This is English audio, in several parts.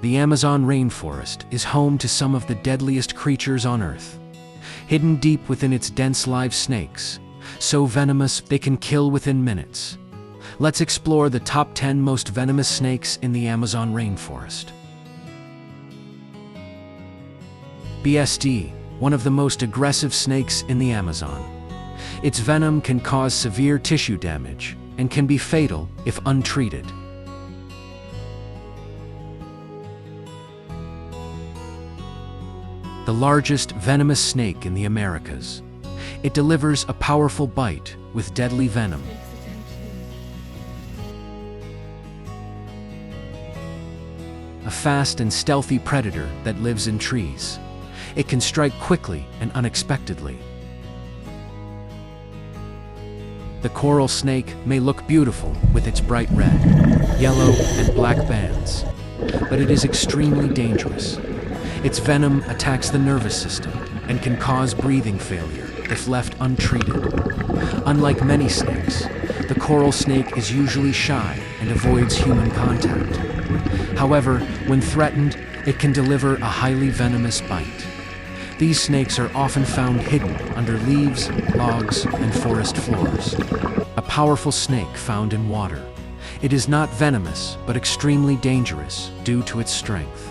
The Amazon rainforest is home to some of the deadliest creatures on Earth. Hidden deep within its dense live snakes, so venomous they can kill within minutes. Let's explore the top 10 most venomous snakes in the Amazon rainforest. BSD, one of the most aggressive snakes in the Amazon. Its venom can cause severe tissue damage and can be fatal if untreated. The largest venomous snake in the Americas. It delivers a powerful bite with deadly venom. A fast and stealthy predator that lives in trees. It can strike quickly and unexpectedly. The coral snake may look beautiful with its bright red, yellow, and black bands, but it is extremely dangerous. Its venom attacks the nervous system and can cause breathing failure if left untreated. Unlike many snakes, the coral snake is usually shy and avoids human contact. However, when threatened, it can deliver a highly venomous bite. These snakes are often found hidden under leaves, logs, and forest floors. A powerful snake found in water. It is not venomous, but extremely dangerous due to its strength.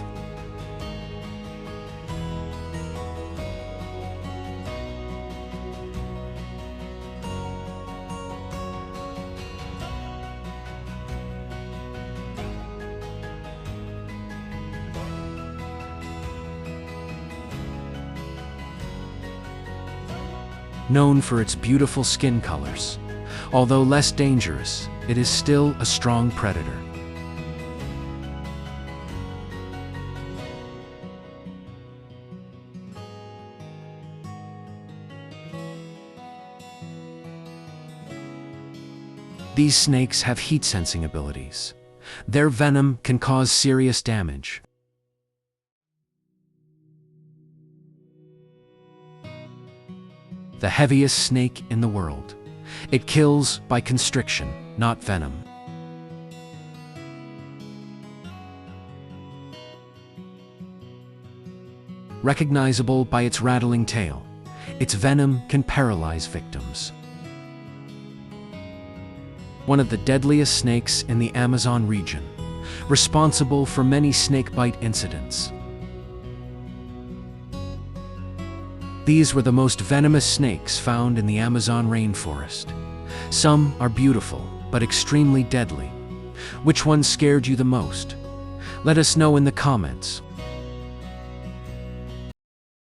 Known for its beautiful skin colors. Although less dangerous, it is still a strong predator. These snakes have heat-sensing abilities. Their venom can cause serious damage. The heaviest snake in the world. It kills by constriction, not venom. Recognizable by its rattling tail, its venom can paralyze victims. One of the deadliest snakes in the Amazon region, responsible for many snakebite incidents. These were the most venomous snakes found in the Amazon rainforest. Some are beautiful, but extremely deadly. Which one scared you the most? Let us know in the comments.